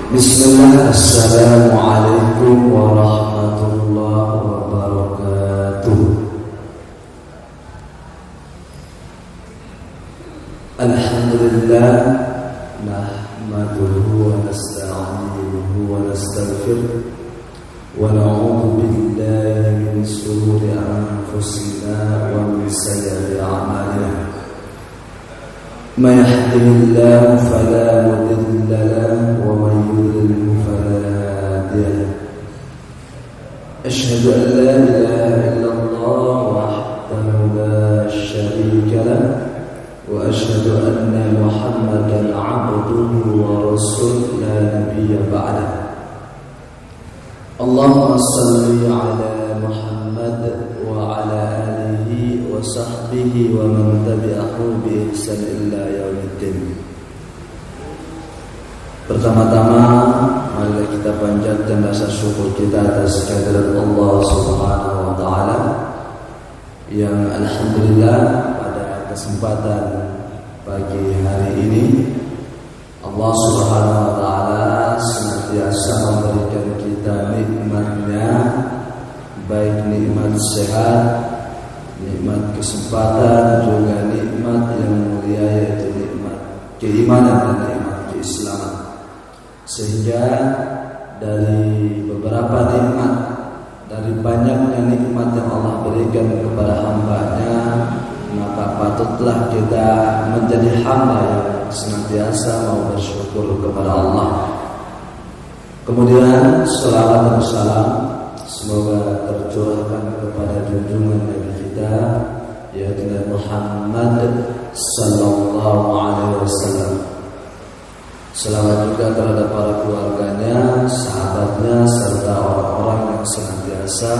Bismillah, Assalamualaikum warahmatullahi wabarakatuh. Alhamdulillah, nahmaduhu wa nasta'inuhu wa nastaghfiruh wa na'udzu billahi min shururi anfusina wa min sayyiati a'malina. Man yahdihillahu fala mudilla lahu wa man yudlil fala hadiya lahu. Asyhadu an la ilaha illallah wahdahu la syarika lahu wa asyhadu anna Muhammadan 'abduhu wa rasuluhu la nabiyya ba'dahu. Allahumma shalli 'ala Muhammad wa 'ala alihi wa sahbihi wa man tabi'ahu bi ihsan ila yaumiddin. Pertama-tama mari kita panjatkan rasa syukur kita atas kehadirat Allah Subhanahu wa taala yang alhamdulillah pada kesempatan pagi hari ini Allah Subhanahu wa taala senantiasa memberikan kita nikmatnya, baik nikmat sehat, nikmat kesempatan, juga nikmat yang mulia yaitu nikmat keimanan dan nikmat keislaman. Sehingga dari beberapa nikmat, dari banyaknya nikmat yang Allah berikan kepada hamba-Nya, maka patutlah kita menjadi hamba yang senantiasa mau bersyukur kepada Allah. Kemudian salawat dan salam semoga tercurahkan kepada junjungan Nabi kita yaitu Nabi Muhammad sallallahu alaihi wasallam. Selawat juga terhadap para keluarganya, sahabatnya, serta orang-orang yang senantiasa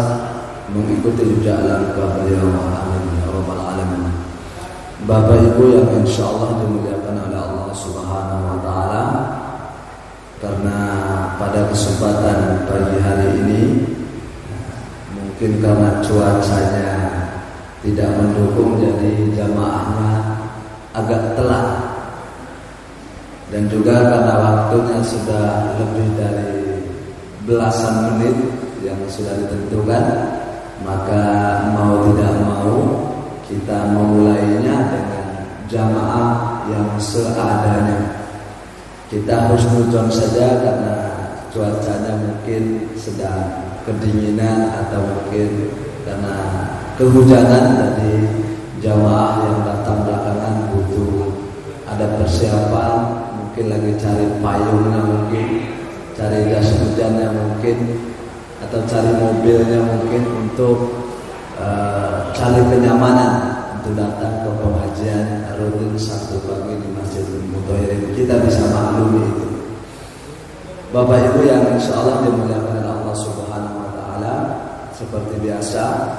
mengikuti jejak langkah beliau. Amin ya rabbal alamin. Bapak Ibu yang insyaallah dimuliakan oleh Allah Subhanahu wa taala, karena pada kesempatan pagi hari ini mungkin karena cuacanya tidak mendukung, jadi jamaahnya agak telat, dan juga karena waktunya sudah lebih dari belasan menit yang sudah ditentukan, maka mau tidak mau kita memulainya dengan jamaah yang seadanya. Kita husnudzon saja karena cuacanya mungkin sedang kedinginan atau mungkin karena kehujanan, jadi jamaah yang datang belakangan butuh ada persiapan, mungkin lagi cari payungnya, mungkin cari jas hujannya mungkin, atau cari mobilnya mungkin untuk cari kenyamanan untuk datang ke pengajian rutin Sabtu pagi di Masjidil Mutahhirin. Kita bisa maklumi itu. Bapak Ibu yang insyaallah dimuliakan oleh Allah Subhanahu wa taala, seperti biasa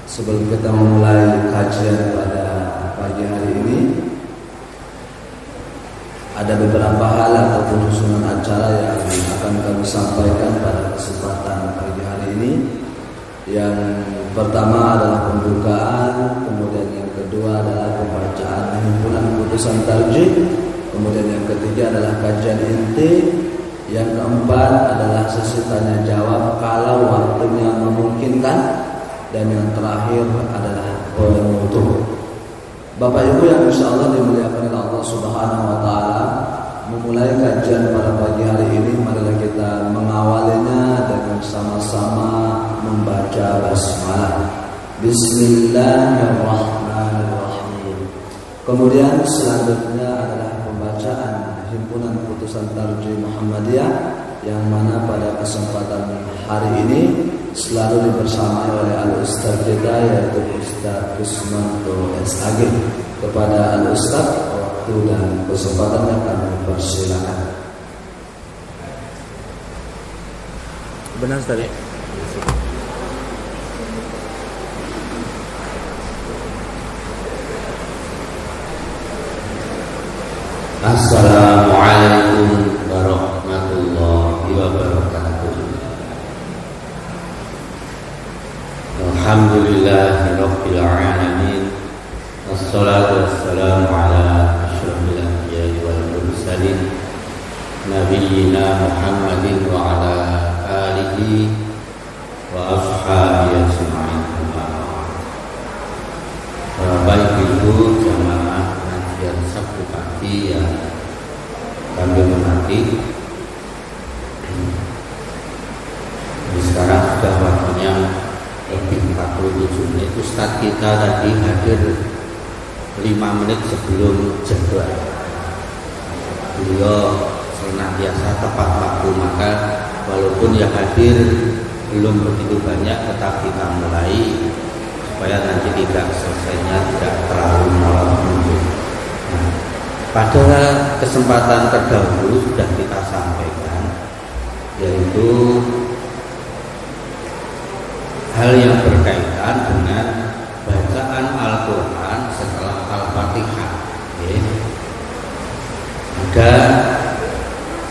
sebelum kita memulai kajian pada pagi hari ini, ada beberapa hal ataupun susunan acara yang akan kami sampaikan pada kesempatan pagi hari ini. Yang pertama adalah pembukaan, kemudian yang kedua adalah pembacaan himpunan putusan tarjih, kemudian yang ketiga adalah kajian inti, yang keempat adalah sesi tanya jawab kalau waktunya memungkinkan, dan yang terakhir adalah penutup. Bapak Ibu yang insyaallah dimuliakan oleh Allah Subhanahu wa taala, memulai kajian pada pagi hari ini marilah kita mengawalinya dengan sama-sama membaca basmalah. Bismillahirrahmanirrahim. Kemudian selanjutnya adalah pembacaan himpunan putusan tarjih Muhammadiyah, yang mana pada kesempatan hari ini selalu dibersamai oleh al-ustaz kita yaitu Ustaz Kusmanto SAG. Kepada al-ustaz waktu dan kesempatannya kami persilakan. Benar tadi. Assalamualaikum warahmatullahi wabarakatuh. Alhamdulillahirabbil alamin. Wassalatu wassalamu ala asyrofil anbiya'i wal mursalin nabiyyina Muhammadin wa ala alihi wa ashabihi ajma'in. Baik Ibu jamaah pengajian Sabtu pagi yang kami hormati, sekarang sudah waktunya lebih 47 menit. Ustadz kita tadi hadir 5 menit sebelum jadwal. Beliau senantiasa tepat waktu, maka walaupun yang hadir belum begitu banyak, tetap kita mulai supaya nanti tidak selesainya tidak terlalu molor mundur. Nah, pada kesempatan terdahulu sudah kita sampaikan, yaitu hal yang berkaitan dengan bacaan Al-Quran setelah Al-Fatihah. Ada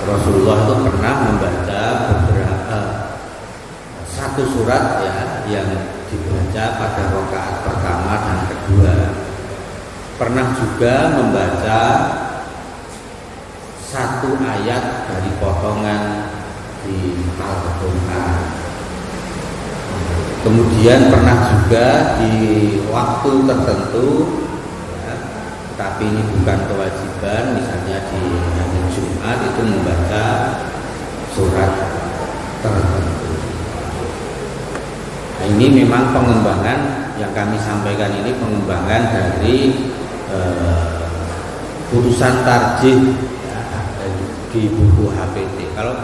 Rasulullah itu pernah membaca beberapa satu surat ya yang dibaca pada rakaat pertama dan kedua. Pernah juga membaca satu ayat dari potongan di Al-Quran. Kemudian pernah juga di waktu tertentu ya, tapi ini bukan kewajiban, misalnya di hari Jumat itu membaca surat tertentu. Nah, ini memang pengembangan yang kami sampaikan ini pengembangan dari putusan tarjih ya, di buku HPT. Kalau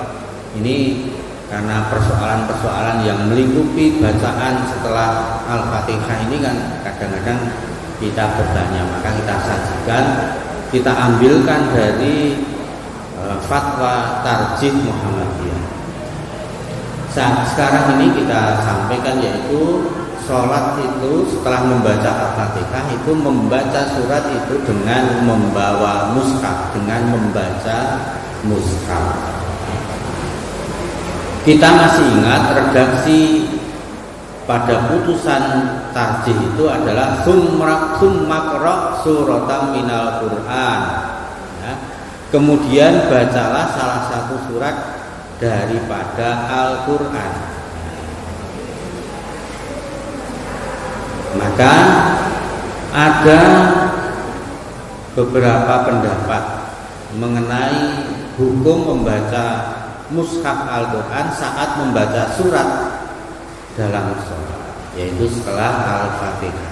ini karena persoalan-persoalan yang melingkupi bacaan setelah Al-Fatihah ini kan kadang-kadang kita bertanya, maka kita sajikan, kita ambilkan dari fatwa tarjih Muhammadiyah. Sekarang ini kita sampaikan, yaitu sholat itu setelah membaca Al-Fatihah itu membaca surat itu dengan membawa mushaf, dengan membaca mushaf. Kita masih ingat redaksi pada putusan tarjih itu adalah summakra suratan minal Quran ya. Kemudian bacalah salah satu surat daripada Al-Quran. Maka ada beberapa pendapat mengenai hukum membaca mushaf Al-Quran saat membaca surat dalam sholat, yaitu setelah Al-Fatihah.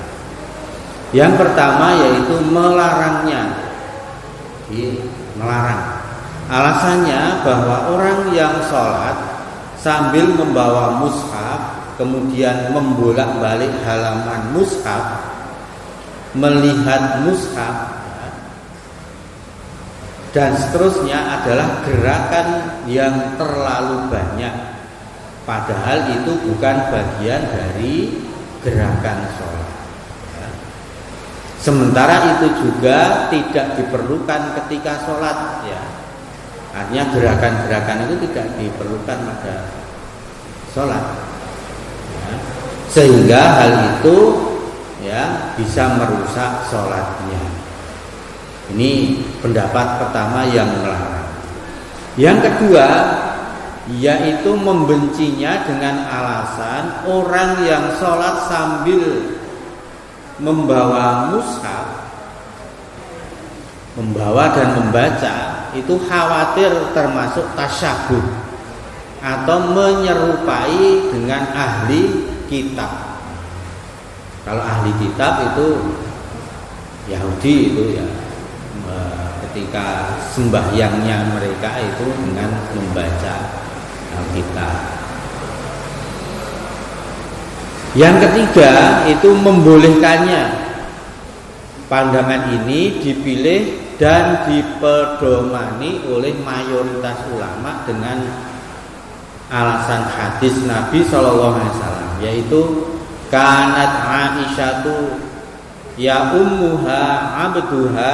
Yang pertama yaitu melarangnya, melarang. Alasannya bahwa orang yang sholat sambil membawa mushaf, kemudian membolak-balik halaman mushaf, melihat mushaf dan seterusnya adalah gerakan yang terlalu banyak, padahal itu bukan bagian dari gerakan sholat ya. Sementara itu juga tidak diperlukan ketika sholat ya. Artinya gerakan-gerakan itu tidak diperlukan pada sholat ya. Sehingga hal itu ya bisa merusak sholatnya. Ini pendapat pertama yang melarang. Yang kedua yaitu membencinya dengan alasan orang yang sholat sambil membawa mushaf, membawa dan membaca itu khawatir termasuk tasyabuh atau menyerupai dengan ahli kitab. Kalau ahli kitab itu Yahudi itu ya, ketika sembahyangnya mereka itu dengan membaca Alkitab. Yang ketiga itu membolehkannya. Pandangan ini dipilih dan dipedomani oleh mayoritas ulama dengan alasan hadis Nabi SAW, yaitu kanat Aisyatu ya ummuha abduha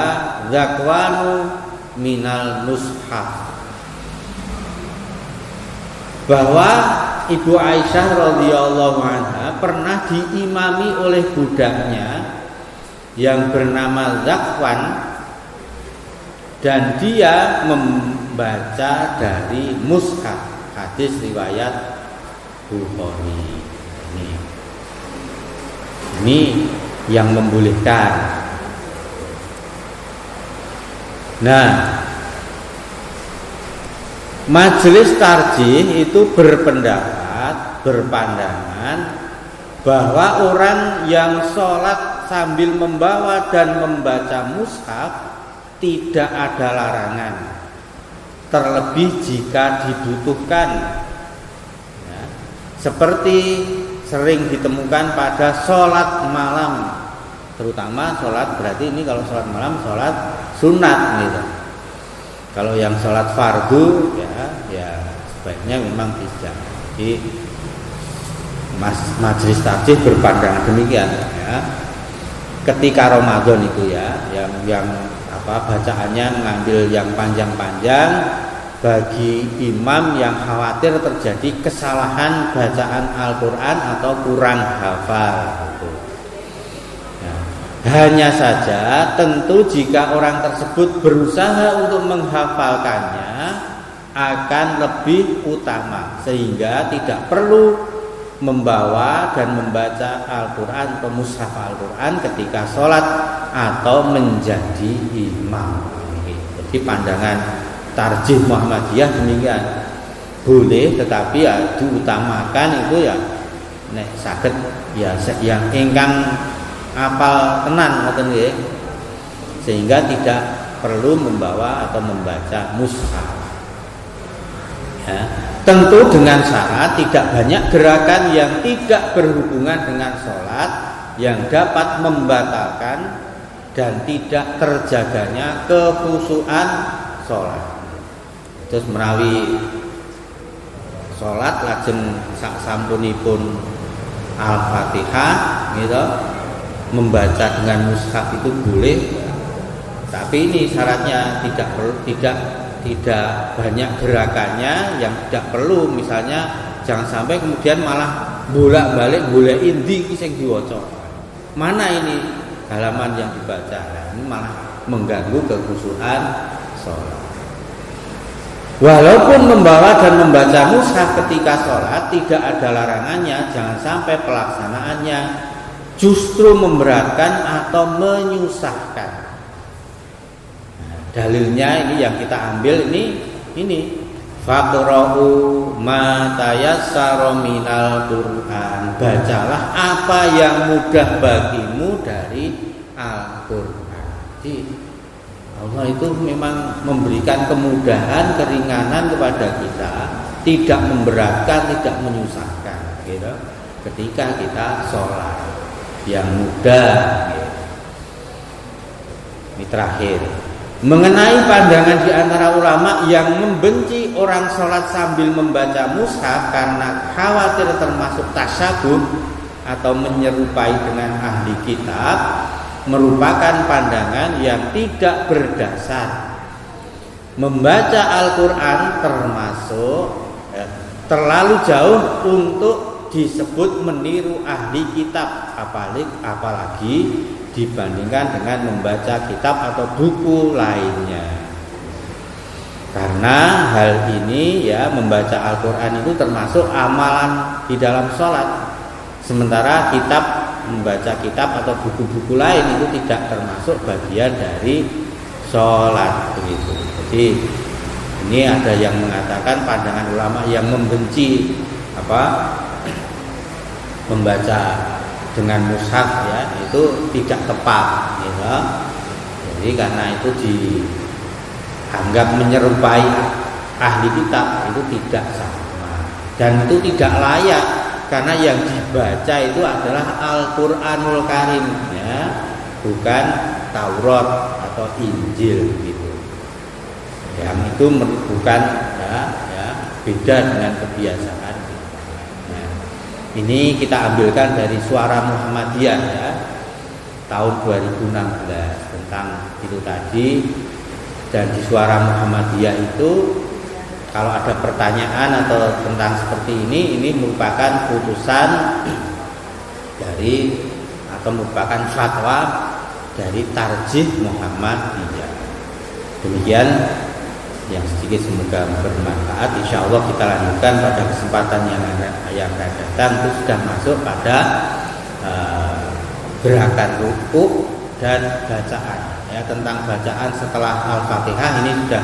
zakwanu minal mushaf, bahwa Ibu Aisyah radhiyallahu anha pernah diimami oleh budaknya yang bernama Zakwan, dan dia membaca dari mushaf, hadis riwayat Bukhari. Ini yang membolehkan. Nah, majelis tarjih itu berpandangan bahwa orang yang sholat sambil membawa dan membaca mushaf tidak ada larangan, terlebih jika dibutuhkan, ya, seperti sering ditemukan pada sholat malam, terutama sholat, berarti ini kalau sholat malam sholat sunat gitu. Kalau yang sholat fardu ya sebaiknya memang tidak. Jadi majelis tarjih berpandangan demikian, ya. Ketika Ramadan itu yang bacaannya mengambil yang panjang-panjang, bagi imam yang khawatir terjadi kesalahan bacaan Al-Quran atau kurang hafal gitu. Nah, hanya saja tentu jika orang tersebut berusaha untuk menghafalkannya akan lebih utama, sehingga tidak perlu membawa dan membaca Al-Quran atau mushaf Al-Quran ketika sholat atau menjadi imam. Jadi pandangan tarjih Muhammadiyah demikian, boleh, tetapi ya diutamakan itu ya nek saged ya yang ingkang apal tenan ngoten nggih, sehingga tidak perlu membawa atau membaca mushaf. Ya, tentu dengan syarat tidak banyak gerakan yang tidak berhubungan dengan sholat yang dapat membatalkan dan tidak terjaganya kekhusyuan sholat. Terus menawi sholat lajeng saksampunipun Al-Fatihah gitu, membaca dengan mushaf itu boleh, tapi ini syaratnya tidak banyak gerakannya yang tidak perlu, misalnya jangan sampai kemudian malah bolak-balik golek indi iki sing diwaca. Mana ini halaman yang dibaca? Nah, ini malah mengganggu kekhusyuan sholat. Walaupun membawa dan membaca mushaf ketika sholat tidak ada larangannya, jangan sampai pelaksanaannya justru memberatkan atau menyusahkan. Nah, dalilnya ini yang kita ambil ini faqra'u ma tayassara minal Qur'an, bacalah apa yang mudah bagimu dari Al-Qur'an. Jadi Allah itu memang memberikan kemudahan, keringanan kepada kita, tidak memberatkan, tidak menyusahkan gitu, ketika kita sholat yang mudah gitu. Ini terakhir, mengenai pandangan di antara ulama yang membenci orang sholat sambil membaca mushaf karena khawatir termasuk tasyabuh atau menyerupai dengan ahli kitab, merupakan pandangan yang tidak berdasar. Membaca Al-Quran termasuk terlalu jauh untuk disebut meniru ahli kitab, apalagi dibandingkan dengan membaca kitab atau buku lainnya. Karena hal ini ya, membaca Al-Quran itu termasuk amalan di dalam sholat, sementara membaca kitab atau buku-buku lain itu tidak termasuk bagian dari sholat begitu. Jadi ini ada yang mengatakan pandangan ulama yang membenci membaca dengan mushaf ya, itu tidak tepat ya. Jadi karena itu dianggap menyerupai ahli kitab, itu tidak sama dan itu tidak layak. Karena yang dibaca itu adalah Al-Quranul Karim ya, bukan Taurat atau Injil gitu. Yang itu bukan ya, beda dengan kebiasaan. Nah, ini kita ambilkan dari Suara Muhammadiyah ya, tahun 2016 tentang itu tadi. Dan di Suara Muhammadiyah itu kalau ada pertanyaan atau tentang seperti ini merupakan putusan dari atau merupakan fatwa dari Tarjih Muhammadiyah. Demikian yang sedikit semoga bermanfaat. Insya Allah kita lanjutkan pada kesempatan yang akan datang. Itu sudah masuk pada gerakan ruku dan bacaan. Ya, tentang bacaan setelah Al-Fatihah ini sudah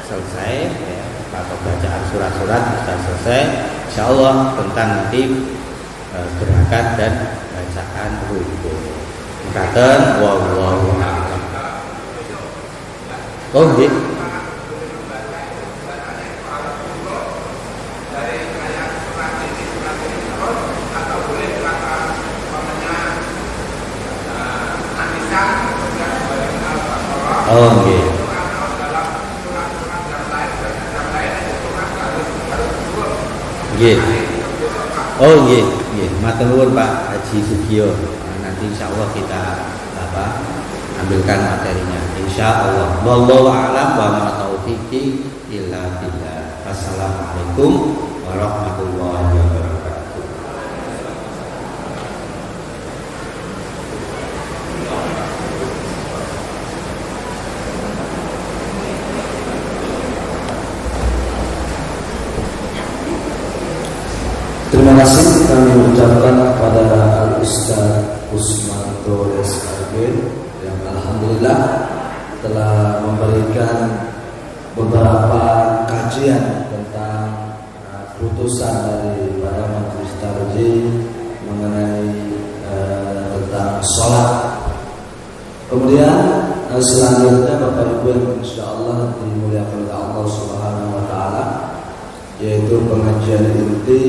selesai, ya, atau bacaan surat-surat sudah selesai. Insya Allah tentang nanti gerakan dan bacaan ruku. Makaten wallahu a'lam. Oh, nggih. Oh, nggih. Nggih. Oh, nggih, nggih. Matur nuwun Pak Haji Sugio. Nanti insyaallah kita ambilkan materinya. Insyaallah. Wallahu a'lam wa ma taufiqi illa billah. Assalamualaikum warahmatullahi wabarakatuh. Terima kasih kami ucapkan kepada Al-Ustaz Usmanto SRG yang alhamdulillah telah memberikan beberapa kajian tentang putusan dari para majelis tarjih mengenai tentang sholat. Kemudian selanjutnya Bapak Ibu yang insyaallah dimuliakan oleh Allah Subhanahu wa taala, yaitu pengajian inti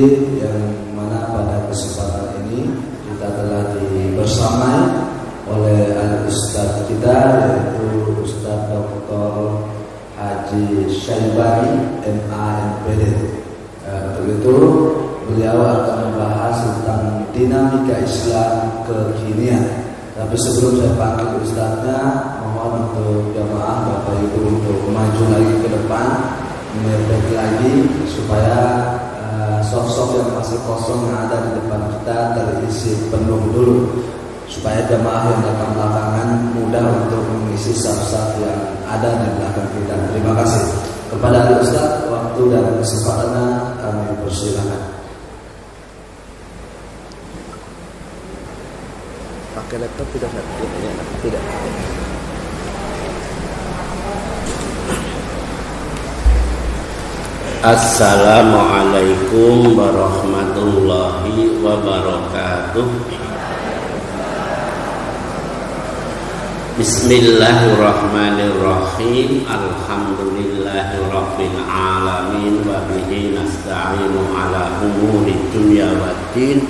yang mana pada kesempatan ini kita telah dibersamai oleh Al-Ustaz kita, yaitu Ustaz Dr. Haji Syaibani MA/MPD. Untuk itu beliau akan membahas tentang dinamika Islam kekinian. Tapi sebelum saya panggil Ustaznya, mohon untuk jamaah Bapak Ibu untuk maju lagi ke depan, mepet lagi supaya sosok yang masih kosong yang ada di depan kita terisi penuh dulu, supaya jemaah yang datang belakangan mudah untuk mengisi saf-saf yang ada di belakang kita. Terima kasih kepada Ustaz, waktu dan kesempatannya kami persilakan. Pakai laptop tidak? Tidak. Assalamualaikum warahmatullahi wabarakatuh. Bismillahirrahmanirrahim. Alhamdulillahirabbil alamin wa bihi nasta'inu ala umuri dunya waddin.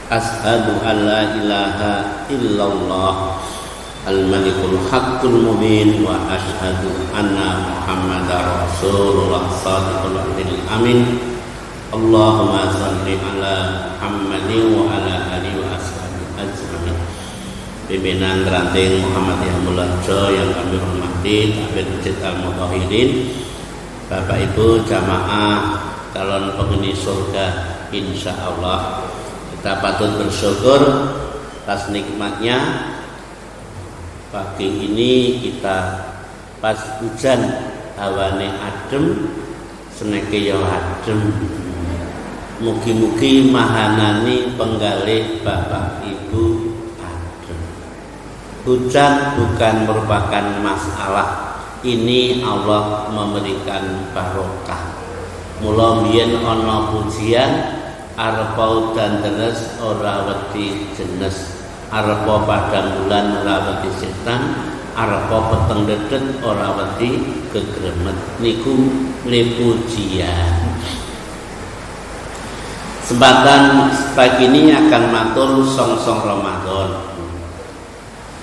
Ashhadu an la ilaha illallah al-malikul haqqul mubin wa ashhadu anna muhammadar rasulullah shadiqul wa'dil amin. Allahumma salli ala Muhammadin wa ala alihi wa ashabihi ajmain. Pimpinan ranting Muhammadiyah Muljo yang kami hormati, Habib Masjid Al-Mutahhirin, Bapak Ibu jamaah calon penghuni surga, insyaallah kita patut bersyukur atas nikmatnya. Pagi ini kita pas hujan hawane adem, seneke yo adem. Mugi-mugi mahanani penggalih Bapak Ibu adem. Hujan bukan merupakan masalah. Ini Allah memberikan barokah. Mula biyen ana pujian arep dan deres ora wedi jenes. Arepa padang bulan ora wedi setan, arepa peteng dedet ora wedi gegremet. Niku pujian. Sempatan pagi ini akan matur song-song Ramadan.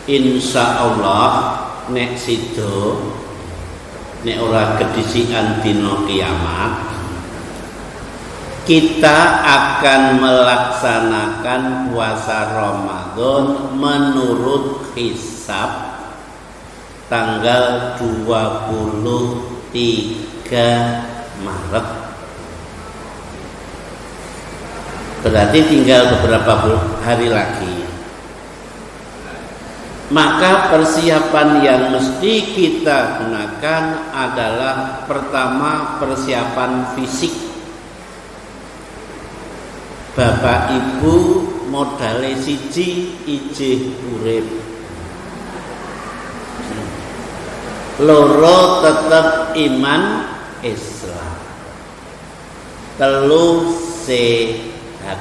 Insyaallah nek sido nek ora kedisikan dina kiamat, kita akan melaksanakan puasa Ramadan menurut hisab tanggal 23 Maret. Berarti tinggal beberapa hari lagi. Maka persiapan yang mesti kita gunakan adalah pertama persiapan fisik. Bapak Ibu modale siji ijih urip. Loro tetap iman Islam. Telu sehat.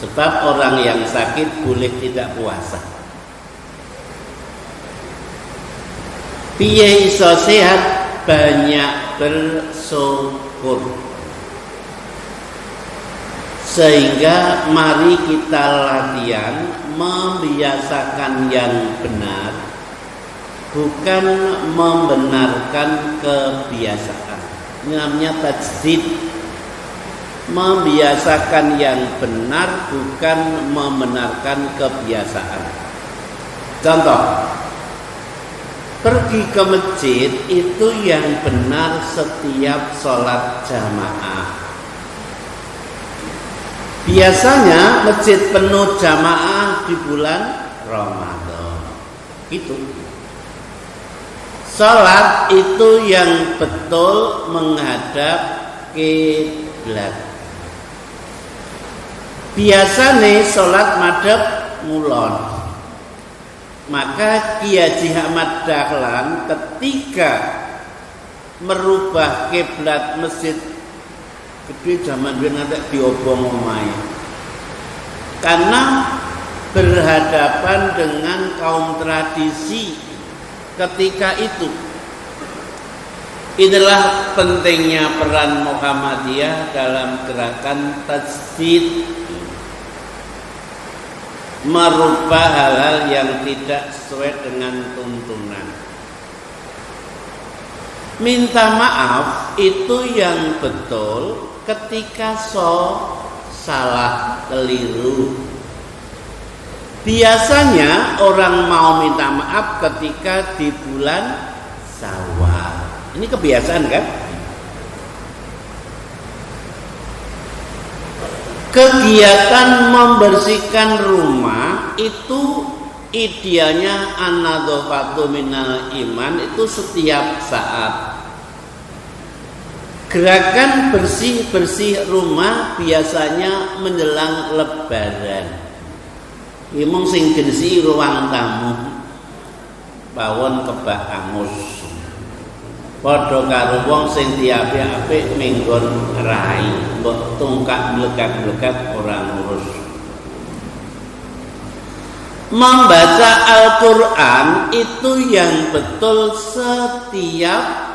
Sebab orang yang sakit boleh tidak puasa. Piye iso sehat? Banyak bersyukur. Sehingga mari kita latihan membiasakan yang benar, bukan membenarkan kebiasaan. Ini namanya tajdid. Membiasakan yang benar, bukan membenarkan kebiasaan. Contoh, pergi ke masjid itu yang benar setiap sholat jamaah. Biasanya masjid penuh jamaah di bulan Ramadan. Itu. Sholat itu yang betul menghadap kiblat. Biasanya sholat madhab ngulon. Maka Kiai Haji Ahmad Dahlan ketika merubah kiblat masjid gede zaman dulu nanti diobong omai, karena berhadapan dengan kaum tradisi ketika itu. Inilah pentingnya peran Muhammadiyah dalam gerakan tajdid, merubah hal-hal yang tidak sesuai dengan tuntunan. Minta maaf itu yang betul ketika salah, keliru. Biasanya orang mau minta maaf ketika di bulan Syawal. Ini kebiasaan kan? Kegiatan membersihkan rumah itu idealnya an-nadhafatu minal iman, itu setiap saat. Gerakan bersih-bersih rumah biasanya menjelang Lebaran. Imong sing bersih ruang tamu, pawon kebak angus. Padha karo wong sing diapik-apik minggon rai, mbok tungkak mlekat-mlekat ora ngurus. Membaca Al-Quran itu yang betul setiap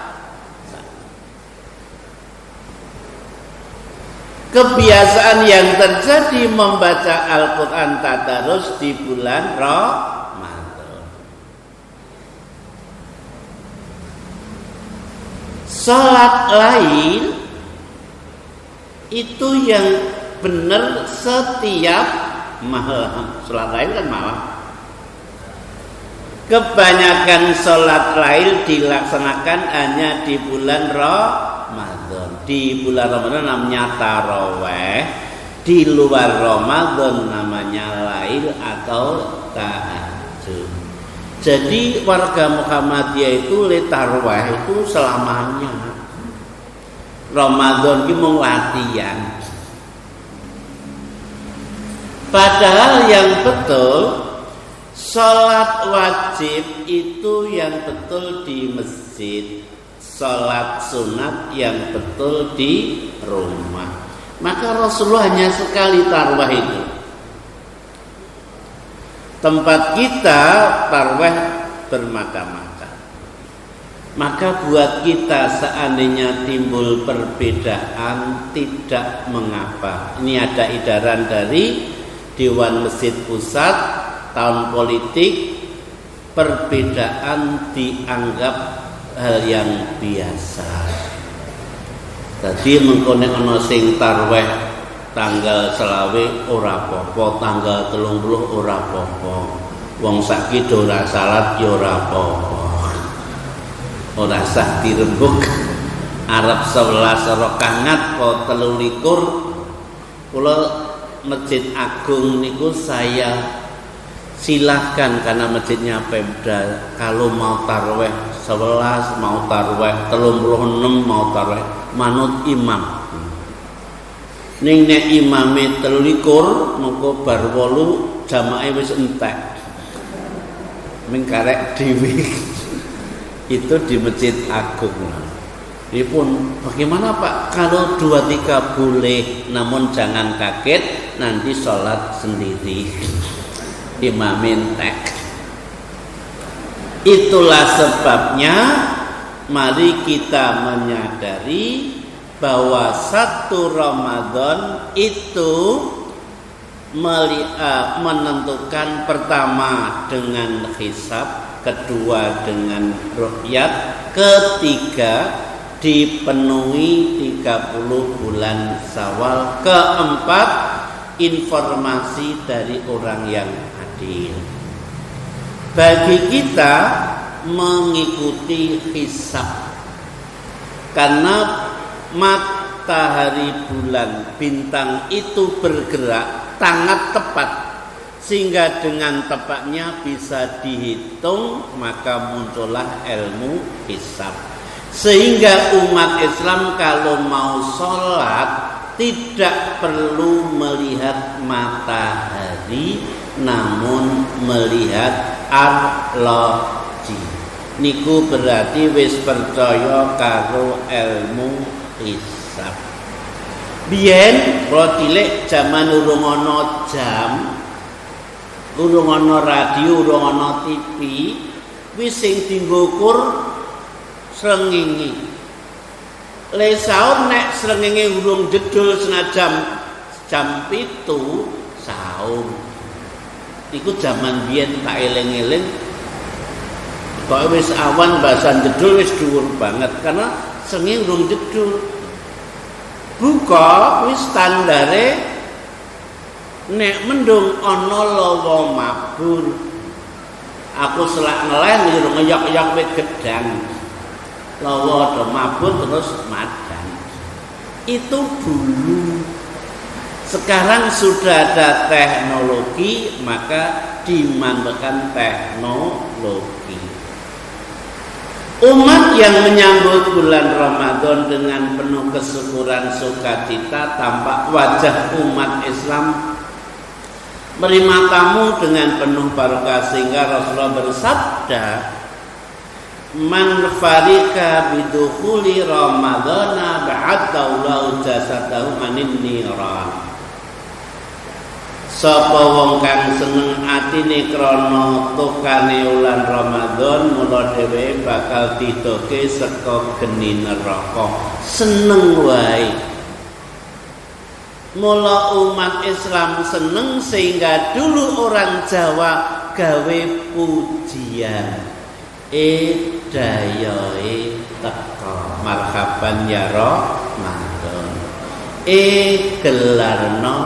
kebiasaan yang terjadi membaca Al-Quran tadarus di bulan Ramadan. Salat lain itu yang benar setiap malam. Salat lain kan malam. Kebanyakan salat lain dilaksanakan hanya di bulan Ramadan. Di bulan Ramadan namanya taraweh, di luar Ramadan namanya lail atau tahajud. Jadi warga Muhammadiyah itu taraweh itu selamanya. Ramadan itu mau latihan. Padahal yang betul sholat wajib itu yang betul di masjid, sholat sunat yang betul di rumah. Maka Rasulullah hanya sekali tarawih itu. Tempat kita tarawih bermacam-macam. Maka buat kita seandainya timbul perbedaan tidak mengapa. Ini ada edaran dari Dewan Masjid Pusat tahun politik, perbedaan dianggap hal yang biasa. Tadi mengkone ana sing tarawih tanggal selawe ora apa-apa, tanggal 30 ora apa-apa. Wong saiki do ora salat ya ora apa-apa. Ora sah dirembug. Arab 11 rakaat po 23. Kula Masjid Agung niku saya silahkan karena masjidnya Pemda. Kalau mau tarweh 11, mau tarweh 36, mau tarweh manut imam. Ning nek imame 23 mengko bar 8 jamaah wis entek. Mengkarek dewi. Itu di Masjid Agung. Ini pun bagaimana Pak? Kalau 2-3 boleh, namun jangan kaget nanti sholat sendiri. Imam entek. Itulah sebabnya mari kita menyadari bahwa 1 Ramadan itu menentukan pertama dengan hisab, kedua dengan ru'yat, ketiga dipenuhi 30 bulan Syawal, keempat informasi dari orang yang adil. Bagi kita mengikuti hisab karena matahari, bulan, bintang itu bergerak sangat tepat sehingga dengan tepatnya bisa dihitung, maka muncullah ilmu hisab. Sehingga umat Islam kalau mau sholat tidak perlu melihat matahari, namun melihat arloji. Niku berarti wis percaya karo ilmu hisab. Biyen kula cilik jaman urung ana jam, urung ana radio, urung ana TV, wis sing dienggo ukur srengenge. Le saur nek srengenge urung jedul senajan jam 7 saur. Iku jaman biyen tak eling-eling. Kok wis awan basan jedul wis dhuwur banget karena srengenge urung jedul. Buka wis standare nek mendung ana lawa mabur. Aku selak ngeleh njero ngeyok-eyok wit gedang. Lawa do mabur terus madan. Itu dulu. Sekarang sudah ada teknologi, maka dimanfaatkan teknologi. Umat yang menyambut bulan Ramadan dengan penuh kesyukuran sukacita, tampak wajah umat Islam menerima tamu dengan penuh barokah sehingga Rasulullah bersabda, "Man farika bidukhuli Ramadana ba'adallahu jasadahu manin niran." Sapa wong kang seneng atine krana tukane wulan Ramadan, mula dhewe bakal didoke saka geni neraka. Seneng wae. Mula umat Islam seneng sehingga dulu orang Jawa gawe pujian. Dayoe teka marhaban ya Ramadan. Gelarno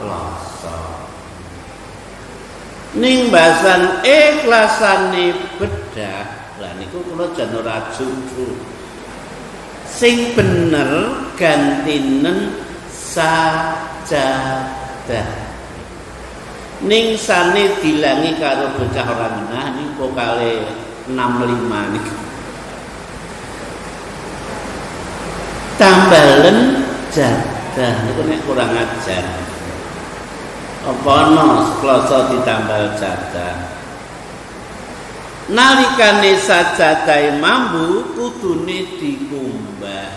Ploso. Ning bahasan ikhlasane bedah, lah niku kula jan ora juju. Sing bener gantinen sajadah. Ning sane dilangi karo bocah ora menah niku vokale 65 niku. Tambalen jadah niku nek kurang ajar. Apa ana Selasa ditambal jadah. Nalikane sajadah mambu kudune dikumbah.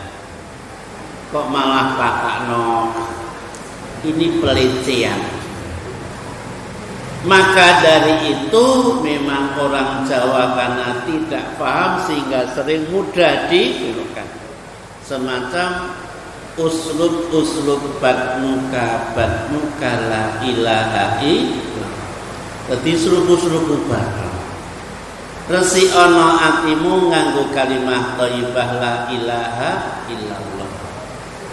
Kok malah takakno ini pelecehan. Maka dari itu memang orang Jawa karena tidak paham sehingga sering mudah ditirukan. Semacam uslub batnuka la ilaha illallah. Dadi suruku-suruku bareng. Resi ana atimu nganggo kalimah thayyibah la ilaha illallah.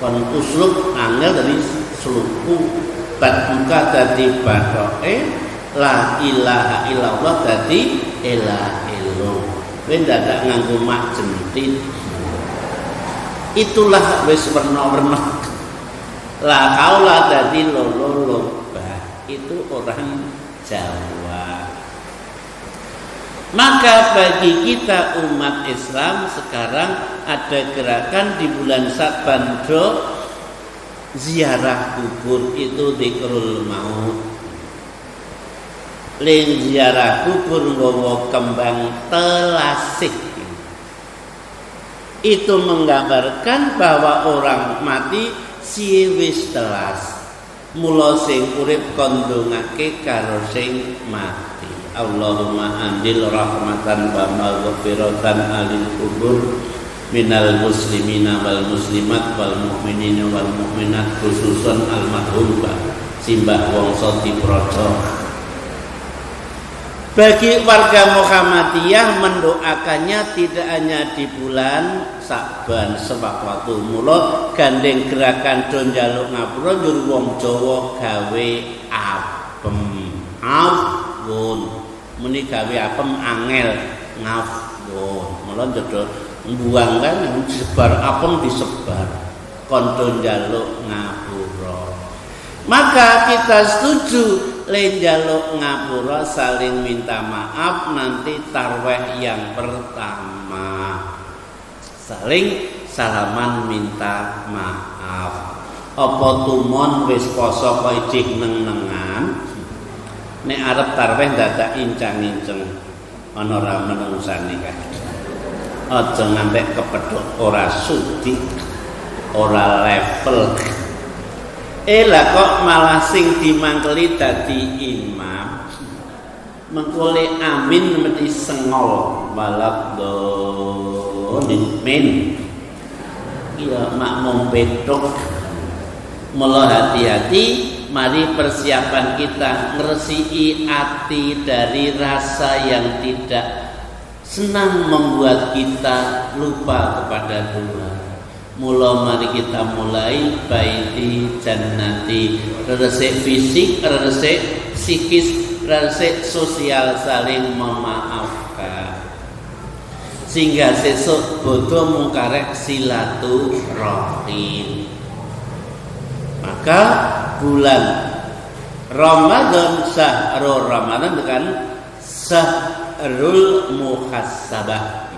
Kon uslub angel dari suruku batnuka dadi bathoke, la ilaha illallah dadi ilah illallah. Kowe dadak nganggo mak jentit. Itulah wis werna-werna. La kaula dadi lolo. Itu orang Jawa. Maka bagi kita umat Islam sekarang ada gerakan di bulan Sa'ban ziarah kubur, itu dzikrul maut. Ling ziarah kubur nggawa kembang telasih. Itu menggambarkan bahwa orang mati wis telas. Mula sing urip kondongake karo sing mati. Allahumma andil rahmatan wa maghfiratan alil kubur minal muslimina wal muslimat wal mu'minina wal mu'minat, khususan almarhum Simbah Wongso Diprojo. Bagi warga Muhammadiyah mendoakannya tidak hanya di bulan Sa'ban sebab waktu mula gandeng gerakan do njaluk ngapura njur wong Jawa gawe apem. Awun muni gawe apem angel ngawun. Mula njero mbuang kan disebar apem disebar kondo njaluk ngapura. Maka kita setuju le njaluk ngapura saling minta maaf nanti tarweh yang pertama. Saling salaman minta maaf. Apa tumon wis poso kok ijih neng-nengan. Nek arep tarweh dadak incang-inceng ana ra menungsane kan. Aja ngantek kepethuk ora sudi, ora level. Lah kok malah sing dimangkeli dadi imam. Mengkole amin mesti sengol balak min. Iya makmum petuk. Mula hati-hati, mari persiapan kita ngresiki ati dari rasa yang tidak senang membuat kita lupa kepada Tuhan. Mula mari kita mulai baiti jannati, resik fisik, resik psikis, resik sosial, saling memaafkan. Sehingga sesuk bodho mung karek silaturahim. Maka bulan Ramadan, syahrul Ramadan dengan syahrul muhasabah,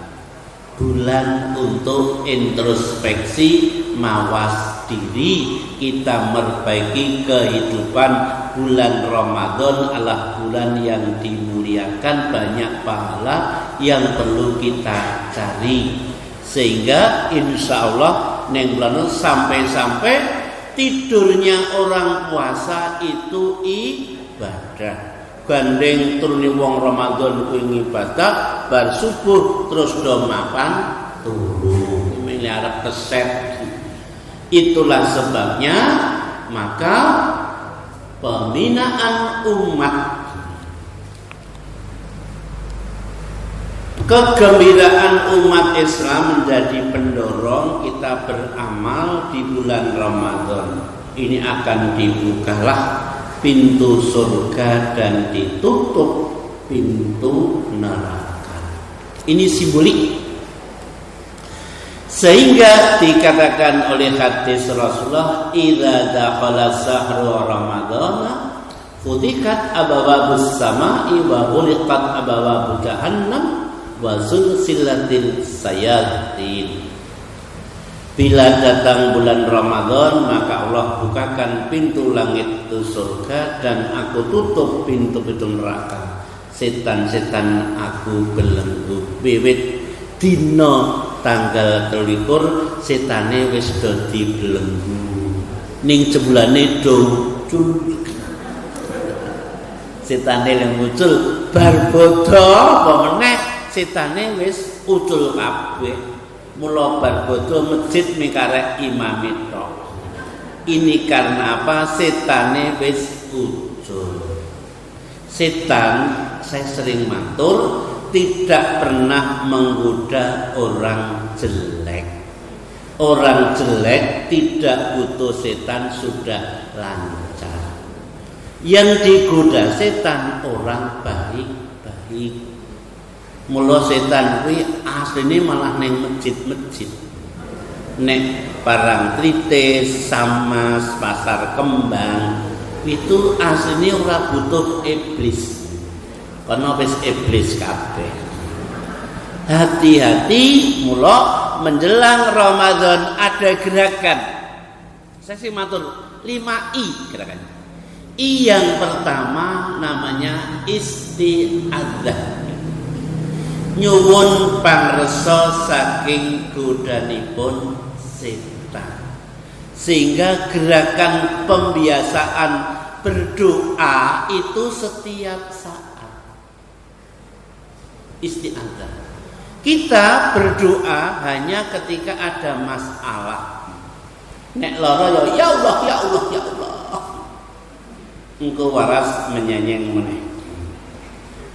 bulan untuk introspeksi, mawas diri, kita memperbaiki kehidupan. Bulan Ramadan adalah bulan yang dimuliakan, banyak pahala yang perlu kita cari, sehingga insya Allah neng bulan sampai-sampai tidurnya orang puasa itu ibadah. Gandeng turuni wong Ramadan kuwi ibadah, bar subuh terus do mapan turu. Ini arep keset. Itulah sebabnya maka pembinaan umat, kegembiraan umat Islam menjadi pendorong kita beramal di bulan Ramadan. Ini akan dibukalah pintu surga dan ditutup pintu neraka. Ini simbolik. Sehingga dikatakan oleh hadis Rasulullah, idza dakhala sahru Ramadan futihat abwabus samai wa ghuliqat abwabu jahannam wa zulzilatil sayatin. Bila datang bulan Ramadan, maka Allah bukakan pintu langit itu surga dan aku tutup pintu-pintu neraka. Setan-setan aku belenggu. Wiwit dina tanggal 23 setane wis dadi belenggu. Ning jebulane do muncul. Setane yang muncul bar bodho apa meneh setane wis ucul kabeh. Mula bar bodho masjid mikarek imam itu. Ini karena apa? Setane wis ucul. Setan, saya sering matur, tidak pernah menggoda orang jelek. Orang jelek tidak butuh setan, sudah lancar. Yang digoda setan orang baik-baik. Mula setan kuwi asline malah ning masjid-masjid. Nek Parangtritis, Samas, Pasar Kembang itu asline ora butuh iblis. Karena wis iblis kabeh. Hati-hati mula menjelang Ramadan ada gerakan. Saya sih matur 5I gerakannya. I yang pertama namanya isti'adzah. Nyuwun pangreksa saking godhanipun setan. Sehingga gerakan pembiasaan berdoa itu setiap saat. Isti'adzah. Kita berdoa hanya ketika ada masalah. Nek lara ya Allah, ya Allah, ya Allah. Engkau waras menyenyeng meneh.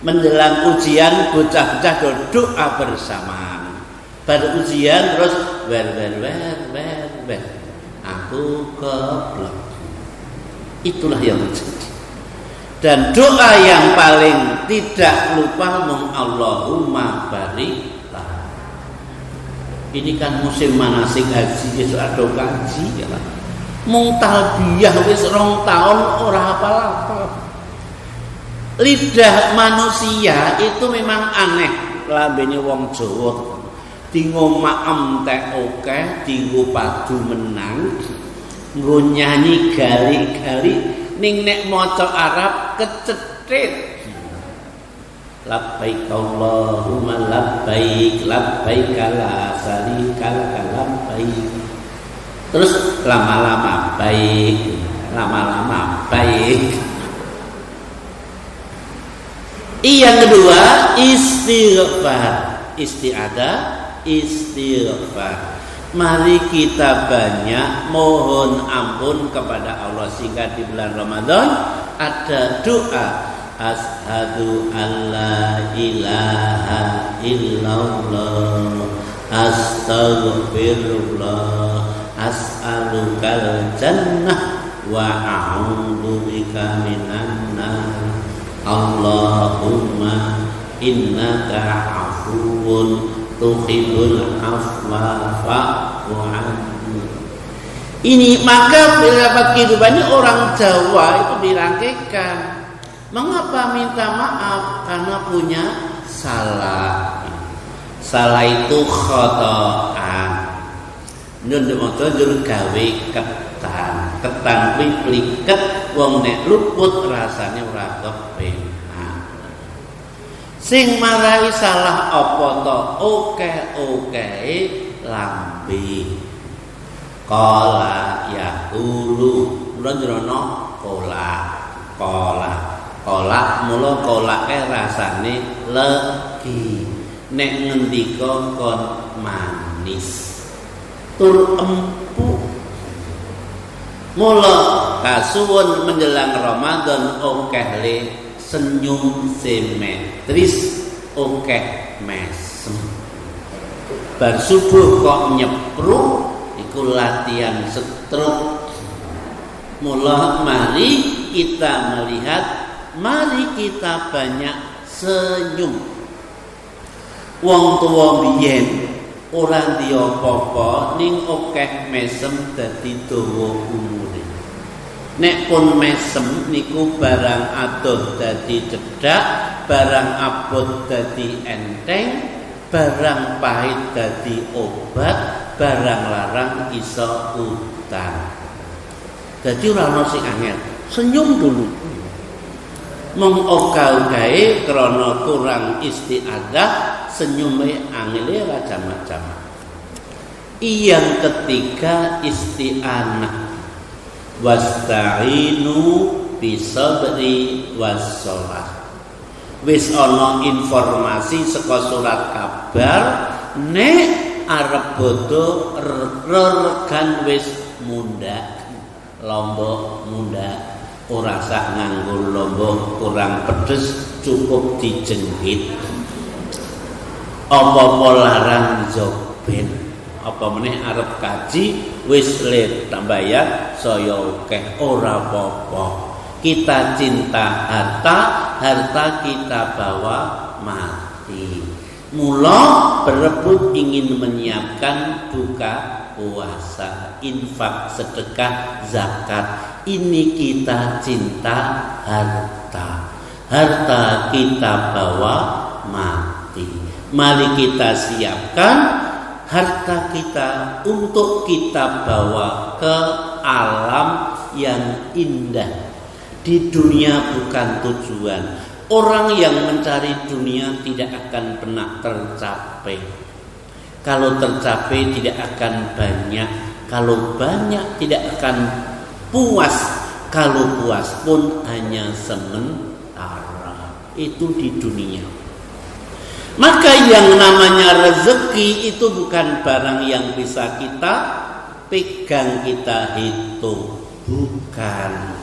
Menjelang ujian bocah-bocah doa bersamaan. Pada ujian terus wer. Aku goblok. Itulah yang terjadi. Dan doa yang paling tidak lupa mung Allahumma barik. Ini kan musim manasik haji, besok ada kaji ya lah. Mung talbiyah wis 2 tahun ora hafal-hafal. Lidah manusia itu memang aneh. Lambene wong Jawa dinggo maem tek oke, dinggo padu menang, nggo nyanyi gali-gali ning nek maca Arab kecethit. Labbaik Allahumma labbaik, labbaik la syarika lak labbaik. Terus lama-lama baik, lama-lama baik. Yang kedua istighfar, isti'adzah, istighfar. Mari kita banyak mohon ampun kepada Allah sehingga di bulan Ramadan ada doa Asyhadu an la ilaha illallah astaghfirullah as'alukal jannah wa a'udzubika minan nar Allahumma innaka afuwun tuhibbul afwa fa'fu anni. Ini maka beberapa kehidupannya orang Jawa itu dirangkaikan. Mengapa minta maaf? Karena punya salah. Salah itu khotoan. Nyun maca njur gawe ketan. Ketan kuwi pliket wong nek luput rasane ora kepenak. Sing marai salah apa to? Oke lambe. Qala yaqulu. Mula njono kolak mula kolake rasane legi nek ngendika kon manis tur empuk. Mula kasuwun menjelang Ramadan akeh le senyum simetris, akeh mesem. Bar subuh kok nyepruk iku latihan stroke. Mula mari kita melihat, mari kita banyak senyum. Wong tuwa biyen ora ndi apa-apa ning akeh mesem dadi dawa umure. Nek pun mesem niku barang adoh dadi cedhak, barang abot dadi enteng, barang pahit dadi obat, barang larang iso utang. Dadi ora ono sing angel. Senyum dulu. Mengokal-okae krana kurang isti'adzah, senyume angele ra jamak-jamak. Yang ketiga isti'anah. Wasta'inu bisabri wassalah. Wis ana informasi saka surat kabar nek arep bodho reregan wis mundhak. Lombok munda ora sak nganggo lombok kurang pedes cukup dijengkit. Apa larang joben apa meneh arep kaji wis le tambayar saya akeh ora apa-apa. Kita cinta harta, harta kita bawa mati. Mula berebut ingin menyiapkan buka puasa, infak, sedekah, zakat. Ini kita cinta harta. Harta kita bawa mati. Mari kita siapkan harta kita untuk kita bawa ke alam yang indah. Di dunia bukan tujuan. Orang yang mencari dunia tidak akan pernah tercapai. Kalau tercapai tidak akan banyak. Kalau banyak tidak akan puas. Kalau puas pun hanya sementara. Itu di dunia. Maka yang namanya rezeki itu bukan barang yang bisa kita pegang, kita hitung. Bukan.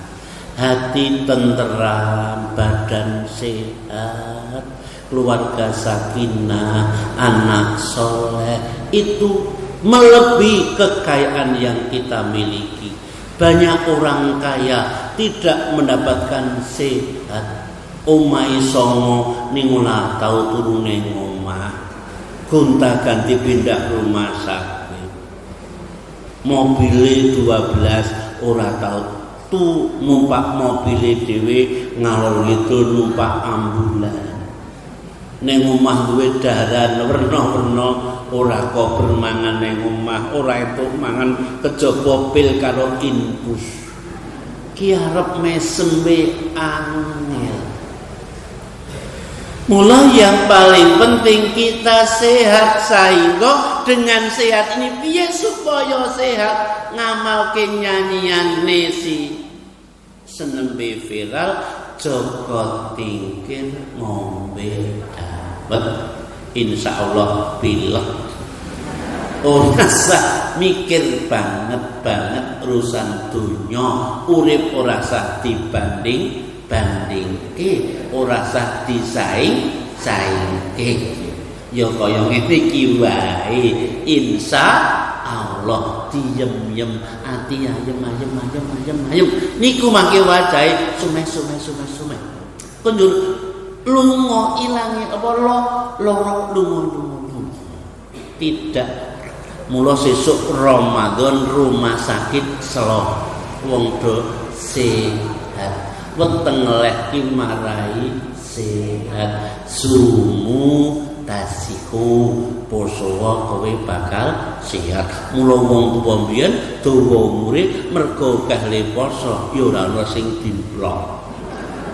Hati tenteram, badan sehat, keluarga sakinah, anak soleh, itu melebihi kekayaan yang kita miliki. Banyak orang kaya tidak mendapatkan sehat. Omai songo ningula tau turu ning omah, gonta ganti pindah rumah sakit. Mobile 12 ora tau numpak mobile dhewe, ngalor itu numpak ambulan. Ning omah duwe daharan werna-werna, ora kok bermangan ning omah, ora entuk mangan kejaba pil karo infus. Ki arep mesembe angel. Mula yang paling penting kita sehat, sehingga dengan sehat ini piye supaya sehat, ngamalke nyanyian nesi senembe viral, Joko tingkir ngombe dapet, insyaallah pilek. Ora usah mikir banget urusan dunya, urip ora usah bandingke, ora usah disaingke. Ya kaya ngene iki wae, insyaallah diyem ati ayem. Niku mangke wajahe sumeh. Konjur lunga ilange apa loro lunga. Tidak. Mula sesuk Ramadan rumah sakit selo wong do sehat. Weteng leh ki marai sehat. Sumu tasihu poso kowe bakal sehat. Mula wong tuwa mbiyen dawa umure mergo kahle poso ya ora ana sing dimplok.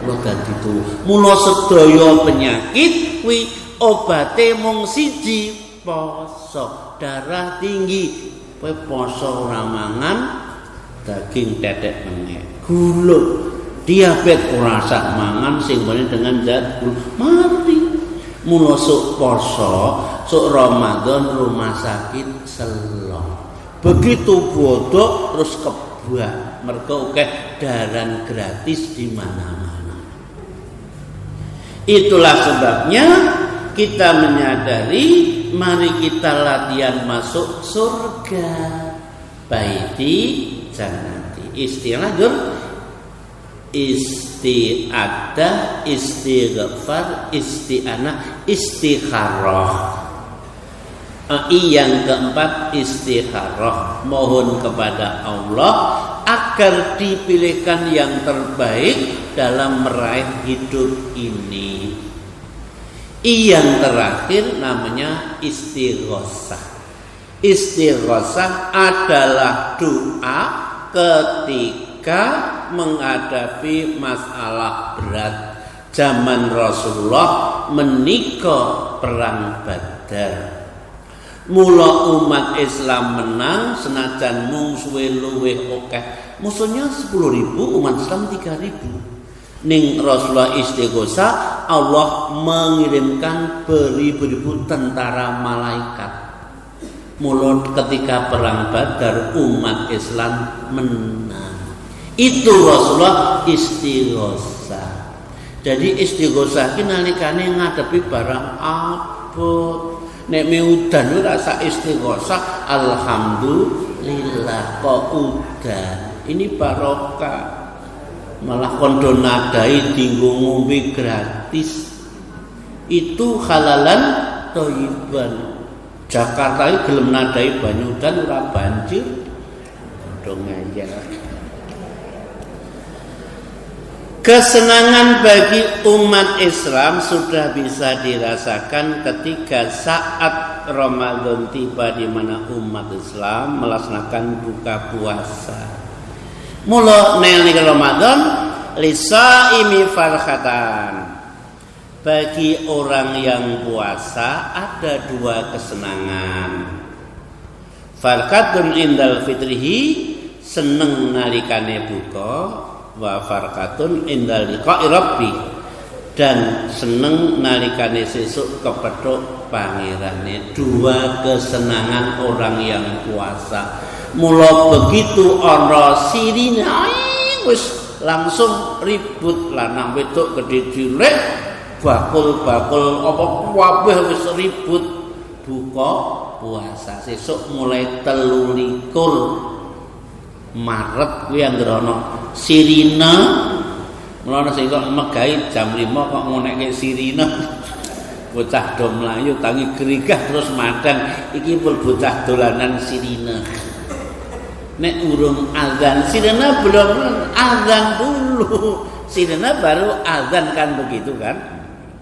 Lho dadi tu. Mula sedaya penyakit kuwi obate mung siji, poso. Darah tinggi kowe poso ora mangan daging tetek meneh. Gula diabetes ora sak mangan sing bane dengan zat gula mati. Mula sok poso, sok Ramadan rumah sakit selo. Begitu bodoh terus kebak, mergo akeh daran gratis di mana-mana. Itulah sebabnya kita menyadari, mari kita latihan masuk surga. Baiti jannati. Istilah isti'adah, istighfar, isti'anah, istikharah. Yang keempat istikharah, mohon kepada Allah agar dipilihkan yang terbaik dalam meraih hidup ini. Yang terakhir namanya istighosah. Istighosah adalah doa ketika menghadapi masalah berat. Zaman Rasulullah menika perang Badar. Mula umat Islam menang senajan mungsuhe luwih akeh. Musuhnya 10.000, umat Islam 3.000. Ning Rasulullah istighosah, Allah mengirimkan beribu-ribu tentara malaikat. Mula ketika perang Badar umat Islam menang. Itu Rasulullah istighosah. Jadi istighosah ki nalikane ngadepi barang abot. Nek udan ora sak istighosah, alhamdulillah kok udan. Ini barokah. Malah kondo nadai dinggo ngombe gratis. Itu halalan thayyiban. Jakarta iki gelem nadai banyu udan ora banjir. Kondo ngayal. Kesenangan bagi umat Islam sudah bisa dirasakan ketika saat Ramadan tiba, di mana umat Islam melaksanakan buka puasa. Mula nel Ramadan lisaimi farhatan. Bagi orang yang puasa ada dua kesenangan. Farkatun indal fitrihi, seneng nalikane buka, wa farkatun indal liqa'i rabbi, dan seneng nalikane sesuk kepethuk pangerane. Dua kesenangan orang yang puasa. Mula begitu ana sirine wis langsung ribut, lanang wedok gedhe cilik, bakul-bakul apa kabeh wis ribut buka puasa. Sesuk mulai 23 Maret kuwi anggere ana sirine. Mulane sing kok megahi jam 5 kok ngonekke sirine. Bocah do mlayu tangi gerigah terus madang, iki pun bocah dolanan sirine. Nek urung azan sirine belum azan dulu. Sirine baru azan kan, begitu kan?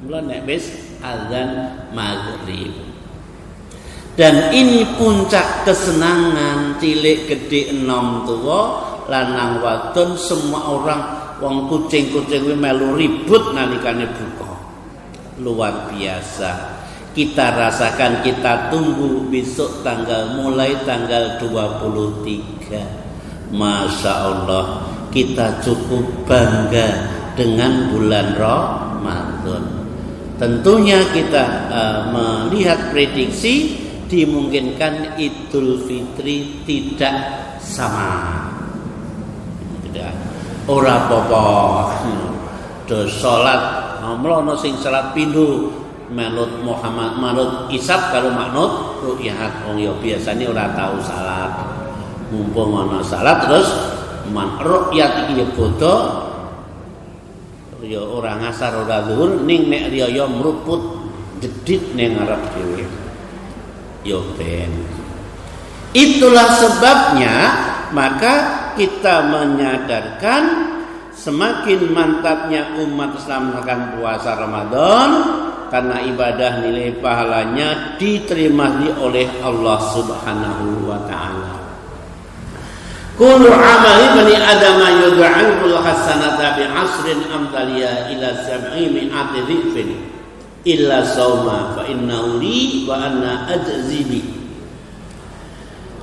Mulane nek wis azan maghrib. Dan ini puncak kesenangan, cilik gede enom tua lanang wadon, semua orang, wong kucing-kucing kuwi melu ribut nalikane buka. Luar biasa. Kita rasakan, kita tunggu besok mulai tanggal 23. Masya Allah, kita cukup bangga dengan bulan Ramadan. Tentunya kita melihat prediksi dimungkinkan Idul Fitri tidak sama. Tidak. Ora apa-apa. Do salat, mlono sing salat pindho manut Muhammad, manut Isab karo manut ru'yat. Wong ya biasane ora tahu salat. Mumpung ana salat terus man ru'yat iki ya bodho. Ya ora ngasar ora zuhur, ning nek riya mruput jedit ning ngarep dhewe. Yo ben. Itulah sebabnya maka kita menyadarkan semakin mantapnya umat Islam melakukan puasa Ramadan, karena ibadah nilai pahalanya diterima oleh Allah Subhanahu wa taala. Kullu amali bani Adam yud'anul hasanata bi asrin amthaliya ila 700 dhifin illa sauma fa innahu li wa anna ajzi bi.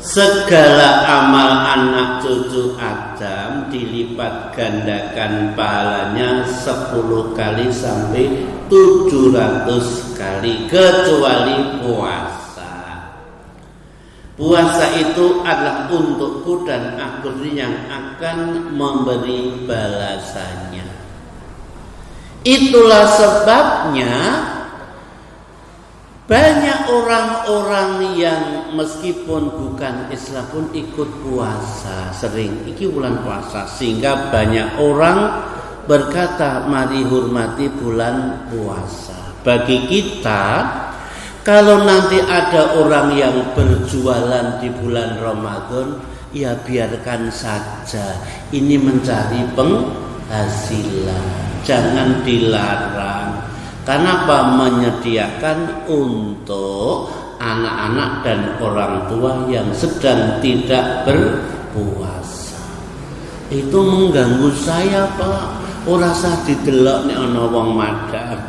Segala amal anak cucu Adam dilipat gandakan pahalanya 10 kali sampai 700 kali kecuali puasa. Puasa itu adalah untukku dan aku yang akan memberi balasannya. Itulah sebabnya banyak orang-orang yang meskipun bukan Islam pun ikut puasa sering. Iki bulan puasa, sehingga banyak orang berkata mari hormati bulan puasa. Bagi kita, kalau nanti ada orang yang berjualan di bulan Ramadan, ya biarkan saja. Ini mencari penghasilan, jangan dilarang. Kenapa? Menyediakan untuk anak-anak dan orang tua yang sedang tidak berpuasa. Itu mengganggu saya, Pak. Ora sah didelok nek ana wong madhab.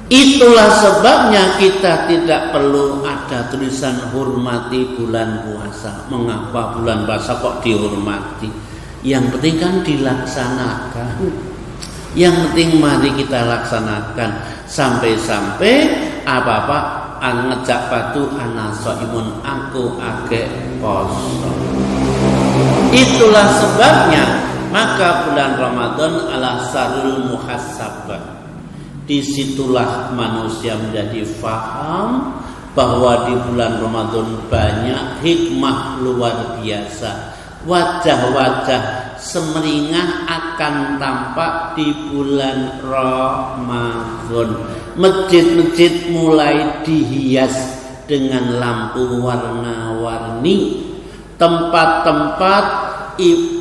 Itulah sebabnya kita tidak perlu ada tulisan hormati bulan puasa. Mengapa bulan puasa kok dihormati? Yang penting kan dilaksanakan. Yang penting mari kita laksanakan. Sampai-sampai apa-apa ngejak batu ana shaimun, aku agek poso. Itulah sebabnya maka bulan Ramadan adalah sarul muhasabah. Disitulah manusia menjadi faham bahwa di bulan Ramadan banyak hikmah luar biasa. Wajah-wajah semeringah akan tampak di bulan Ramadan. Masjid-masjid mulai dihias dengan lampu warna-warni. Tempat-tempat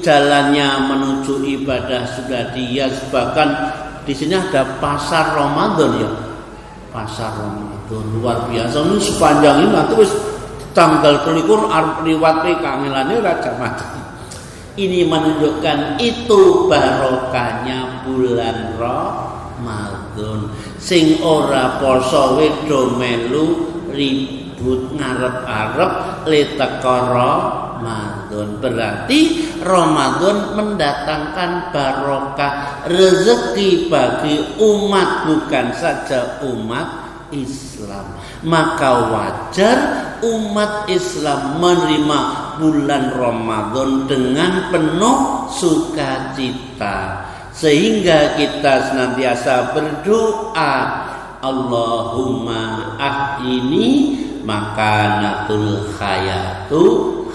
jalannya menuju ibadah sudah dihias. Bahkan di sini ada pasar Ramadan ya, pasar Ramadan luar biasa. Ini sepanjang ini nanti wis tanggal 23 arep liwat kangelane raja macam. Ini menunjukkan itu barokahnya bulan Ramadan. Sing ora poso wedo melu ribut ngarep-arep le teko Ramadan. Berarti Ramadan mendatangkan barokah rezeki bagi umat, bukan saja umat Islam. Maka wajar umat Islam menerima bulan Ramadan dengan penuh sukacita, sehingga kita senantiasa berdoa, Allahumma ahyini makanatul hayatu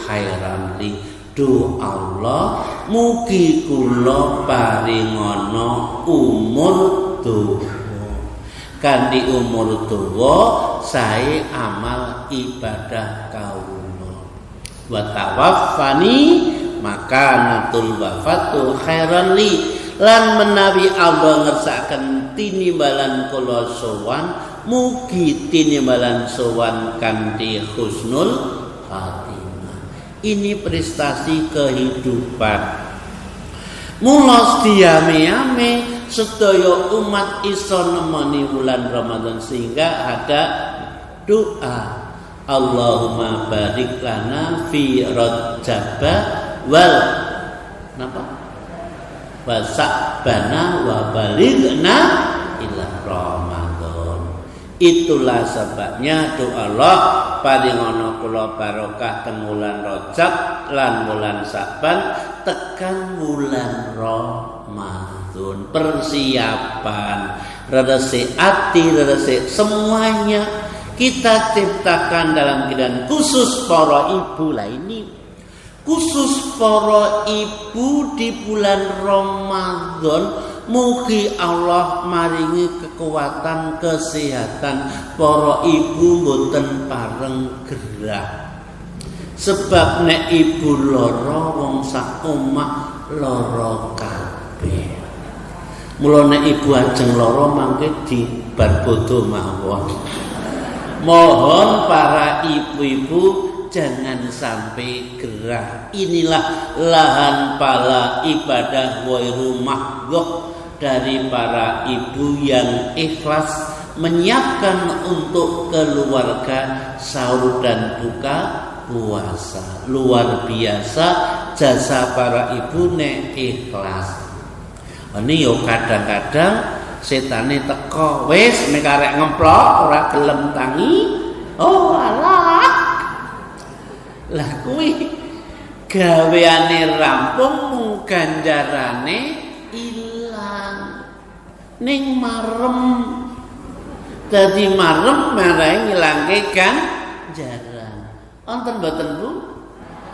khairan li. Doa Allah mugi kula paringono umur tuwa. Kanthi umur tuwa sae amal ibadah kawula. Wa tawaffani makanatul wafatu khairan li. Lan menawi Allah ngersakaken tinimbalan kula sowan, mugi tinimbalan sowan kanthi husnul khatimah. Ini prestasi kehidupan. Mula diame-ame sedaya umat iso nemoni bulan Ramadan, sehingga ada doa, Allahumma barik lana fi Rajab wal napa? Wasabana wa balighna ila Ramadan. Itulah sebabnya doa Allah paringono kula barokah teng wulan Rajab lan wulan Saban tekan wulan Ramadan. Persiapan resik ati, resik semuanya kita ciptakan dalam keadaan khusus para ibu lah ini. Khusus para ibu di bulan Ramadan, mugi Allah maringi kekuatan kesehatan para ibu mboten pareng gerah. Sebab nek ibu lara wong sak omah lara kabeh. Mula nek ibu ajeng lara mangke dibar bodho mawon. Mohon para ibu-ibu jangan sampai gerah. Inilah lahan pala ibadah wairu mahdoh dari para ibu yang ikhlas menyiapkan untuk keluarga sahur dan buka puasa. Luar biasa jasa para ibu nek ikhlas. Ini yo kadang-kadang setane teko wis nek arek ngemplok ora gelem tangi. Oh alah. Lah kuwi gaweane rampung ganjarane ilang. Ning marem dadi marem marai ngilangke ganjaran. Wonten mboten Bu?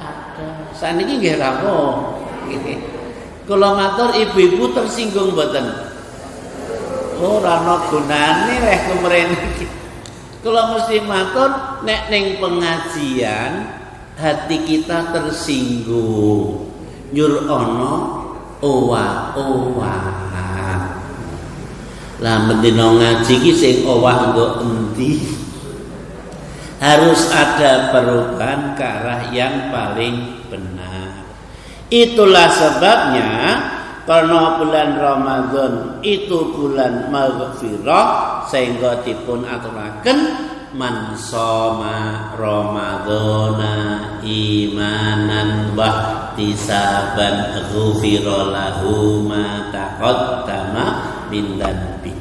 Ada. Saniki nggih rawuh. Nggih. Kula matur ibu-ibu tersinggung mboten? Ora ana gunane leh kemrene iki. Kula mesti matur nek ning pengajian hati kita tersinggung, nyur ono owah-owahan. Lah mendino ngaji ki sing owah nggo endi? Harus ada perubahan ke arah yang paling benar. Itulah sebabnya karena bulan Ramadan itu bulan maghfirah, sehingga dipun aturaken man shoma ramadhana imanan wa ihtisaban ghufira lahu ma taqaddama min dhanbi.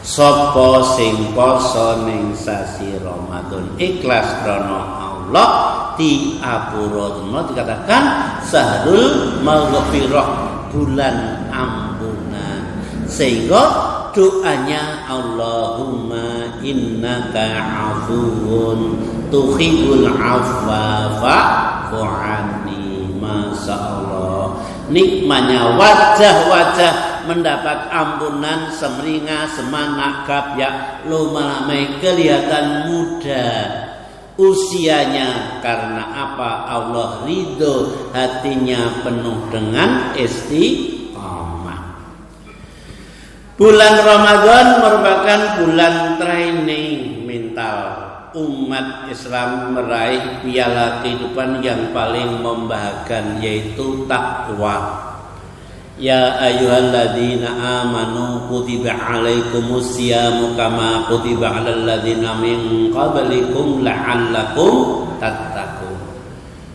Sapa sing poso ning sasi Ramadan ikhlas krana Allah diapura, dikatakan sahrul maghfirah, bulan ampunan. Sehingga doanya Allahumma innaka afuwun tuhibbul afwa fa'fu anni. Masyaallah, nikmatnya wajah-wajah mendapat ampunan semeringa, semangat, kapyak, lumalame kelihatan muda. Usianya karena apa? Allah ridho, hatinya penuh dengan istiqomah. Bulan Ramadan merupakan bulan training mental umat Islam meraih piala kehidupan yang paling membahagiakan, yaitu takwa. Ya ayyuhalladzina amanu kutiba alaikumus syamu kama kutiba alal ladzina min qablikum la'allakum tattaqun.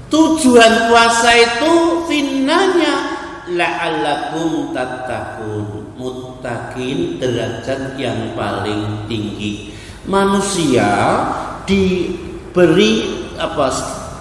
Tujuan puasa itu finnanya la'allakum tattaqun, muttaqin, derajat yang paling tinggi. Manusia diberi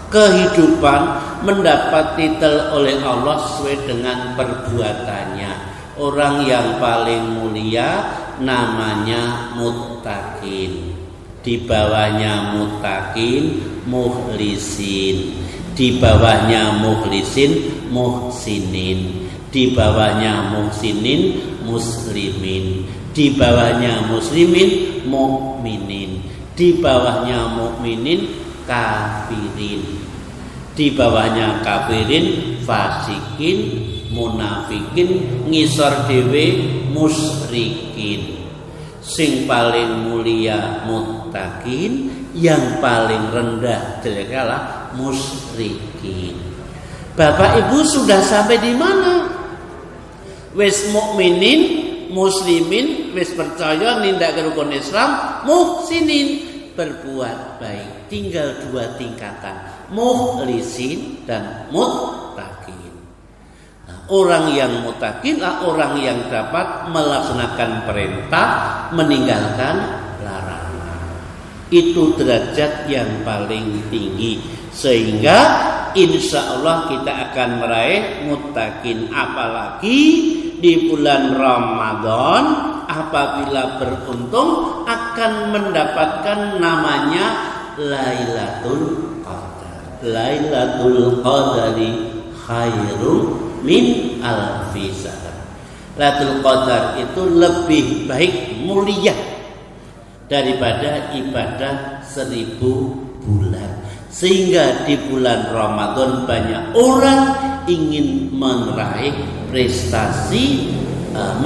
kehidupan, mendapat titel oleh Allah sesuai dengan perbuatannya. Orang yang paling mulia namanya muttaqin. Di bawahnya muttaqin mukhlisin. Di bawahnya mukhlisin muhsinin. Di bawahnya muhsinin muslimin. Di bawahnya muslimin mukminin. Di bawahnya mukminin kafirin. Di bawahnya kafirin fasikin, munafikin, ngisor dhewe musyrikin. Sing paling mulia muttaqin, yang paling rendah jelekalah musyrikin. Bapak Ibu sudah sampai di mana? Wis mukminin, muslimin, wis percaya nindak rukun Islam, muhsinin, berbuat baik. Tinggal 2 tingkatan, mukhlisin dan muttaqin. Orang yang muttaqin adalah orang yang dapat melaksanakan perintah, meninggalkan larangan. Itu derajat yang paling tinggi, sehingga insya Allah kita akan meraih muttaqin. Apalagi di bulan Ramadan, apabila beruntung akan mendapatkan namanya Lailatul Qadar. Lailatul Qadari khairum min alfi syahr. Lailatul Qadar itu lebih baik, mulia daripada ibadah 1000 bulan. Sehingga di bulan Ramadan banyak orang ingin meraih prestasi,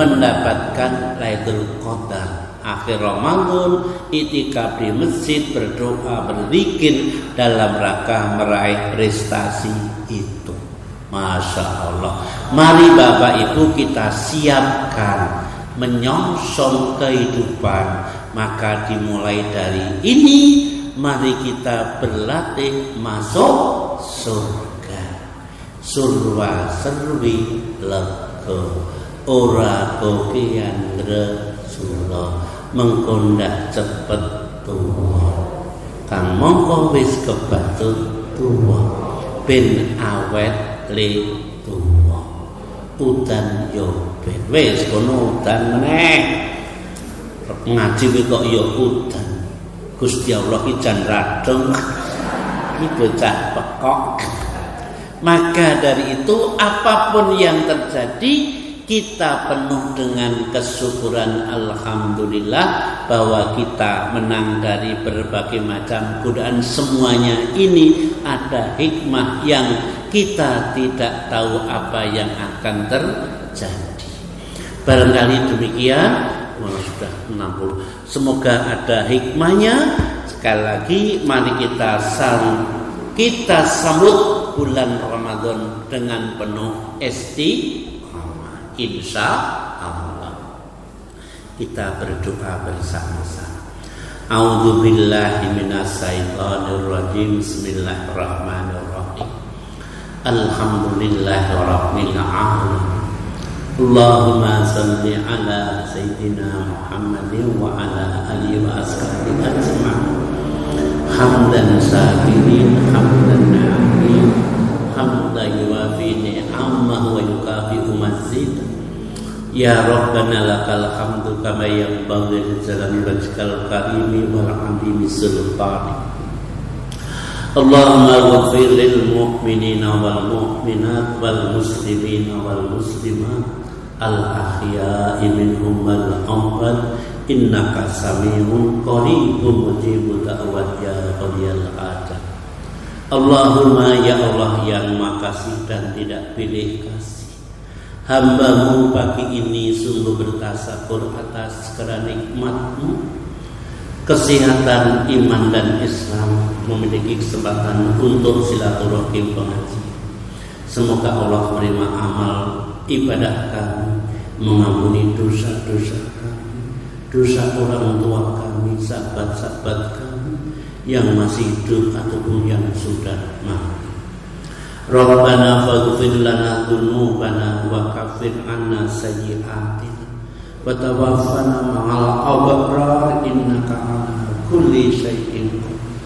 mendapatkan Lailatul Qadar. Akhir Ramadan itikaf di masjid, berdoa, berzikir dalam rangka meraih prestasi itu. Masya Allah. Mari Bapak Ibu kita siapkan menyongsong kehidupan. Maka dimulai dari ini, mari kita berlatih masuk surga. Surwa serwi lego ora kokian Rasulullah mengkondak cepet tuwa. Kang mongko wis kebatut tuwa ben awet le tuwa. Udan yo ben wis kono udan meneh. Ngaji kok yo udan. Gusti Allah ki jan radong. Iki bocah pekok. Maka dari itu apapun yang terjadi, kita penuh dengan kesyukuran. Alhamdulillah bahwa kita menang dari berbagai macam godaan. Semuanya ini ada hikmah yang kita tidak tahu apa yang akan terjadi. Barangkali demikian. Sudah 60. Semoga ada hikmahnya. Sekali lagi mari kita sambut bulan Ramadan dengan penuh istiqomah. Insya Allah. Kita berdoa bersama-sama. A'udzubillahi minasyaitonirrajim. Bismillahirrahmanirrahim. Alhamdulillahirabbil alamin. Allahumma salli ala sayyidina Muhammadin wa ala alihi wa ashabihi ajma'in. Hamdan syakirin, hamdan na'im, hamdan yuwafi ni'amahu wa yukafi'u mazid. Ya Rabbana lakal hamdu kama yanbaghi li jalali wajhikal karimi wal 'azimi sultanik. Allahumma ighfir lil mu'minina wal mu'minat wal muslimina wal muslimat al ahya'i minhum wal amwat innaka sami'un qaribun mujibud da'wat ya qayyal Allahumma ya Allah yang makasih dan tidak pilih kasih, hamba-Mu pagi ini sungguh bertasakur atas kerana nikmat-Mu, kesehatan, iman dan Islam, memiliki kesempatan untuk silaturahim pengaji. Semoga Allah menerima amal ibadah kami, mengampuni dosa-dosa kami, dosa orang tua kami, sahabat-sahabat kami yang masih hidup ataupun yang sudah mati. Rabbana faghfir lana dzunubana wa kaffir 'anna sayyi'atina wa tawaffana ma'al abrar innaka 'ala kulli syai'in qadir.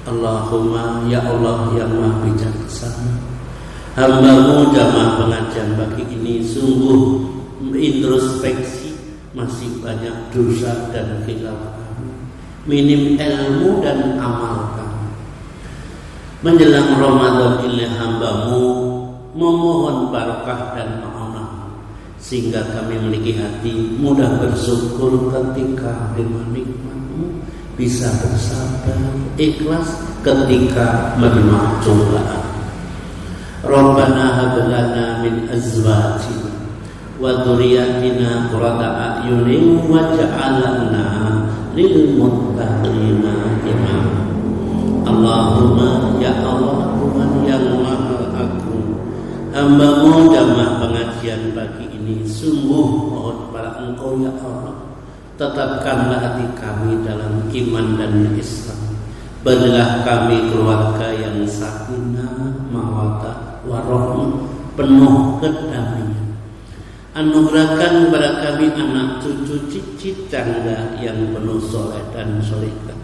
Allahumma ya Allah yang Maha Bijaksana, hamba-Mu jamaah pengajian pagi ini sungguh introspeksi, masih banyak dosa dan khilaf kami, minim ilmu dan amal kami. Menjelang Ramadan ini hamba-Mu memohon barakah dan ma'unah, sehingga kami memiliki hati mudah bersyukur ketika dengan nikmat-Mu, bisa bersabar, ikhlas ketika menerima cobaan. Rabbana hab lana min azwajina wa dzurriyyatina qurrata a'yunin waj'alna lil muttaqina imama. Allahumma ya Allah Tuhan yang Maha Agung, hamba-Mu jamaah pengajian pagi ini sungguh mohon kepada Engkau ya Allah, tetapkanlah hati kami dalam iman dan Islam. Berilah kami keluarga yang sakinah, mawaddah, warahmah, penuh kedamaian. Anugerahkan kepada kami anak cucu cicit janda yang penuh soleh dan solehah.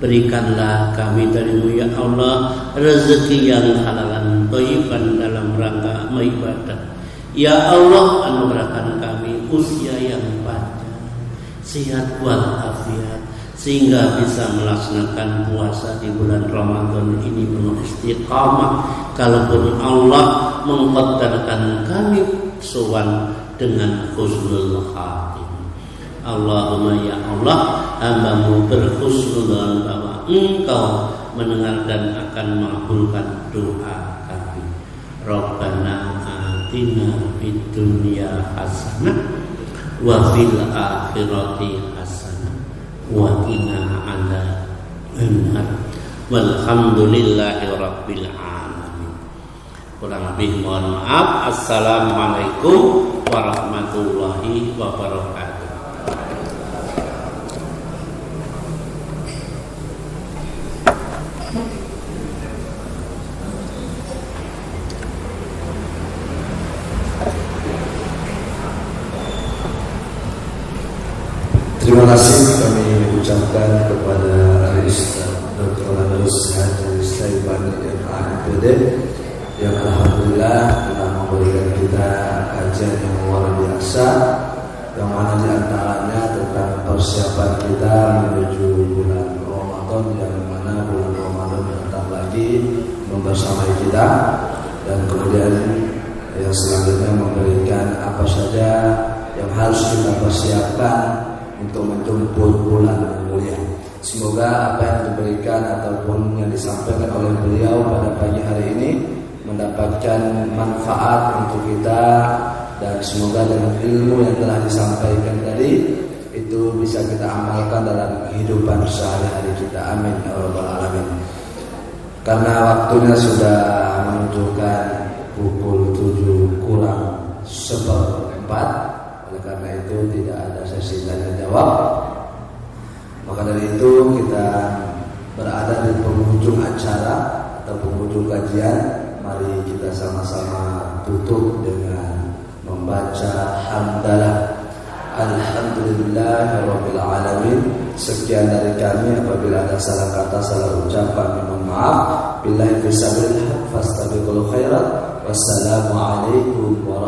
Berikanlah kami dari-Mu ya Allah rezeki yang halalan thayyiban dalam rangka beribadah. Ya Allah, anugerahkan kami usia yang panjang, sehat walafiat, sehingga bisa melaksanakan puasa di bulan Ramadan ini penuh istiqamah. Kalaupun Allah mengqaddarkan kami sowan dengan husnul khatimah. Allahumma ya Allah, hamba-Mu berhusnudzon bahwa Engkau mendengar dan akan mengabulkan doa kami. Rabbana atina fid dunya hasanah wa fil akhirati hasanah wa qina adzabannar. Walhamdulillahi rabbil alamin. Kurang lebih mohon maaf. Assalamualaikum warahmatullahi wabarakatuh. Terima kasih kami ucapkan kepada Dr. Landus Haji Saiban MAPD yang alhamdulillah telah memberikan kita kajian yang luar biasa, yang mana diantaranya tentang persiapan kita menuju bulan Ramadan, yang mana bulan Ramadan datang lagi membersamai kita, dan kemudian yang selanjutnya memberikan apa saja yang harus kita persiapkan untuk menjemput bulan yang mulia. Semoga apa yang diberikan ataupun yang disampaikan oleh beliau pada pagi hari ini mendapatkan manfaat untuk kita, dan semoga dengan ilmu yang telah disampaikan tadi itu bisa kita amalkan dalam kehidupan sehari-hari kita. Amin ya rabbal alamin. Karena waktunya sudah menunjukkan pukul 7 kurang 1/4, oleh karena itu tidak ada sesi tanya jawab. Maka dari itu kita berada di penghujung acara atau penghujung kajian. Mari kita sama-sama tutup dengan membaca hamdalah. Alhamdulillahirabbil alamin. Sekian dari kami, apabila ada salah kata, salah ucapan, mohon maaf. Billahi fisabilillah fastabiqul khairat. Wassalamualaikum warahmatullahi wabarakatuh.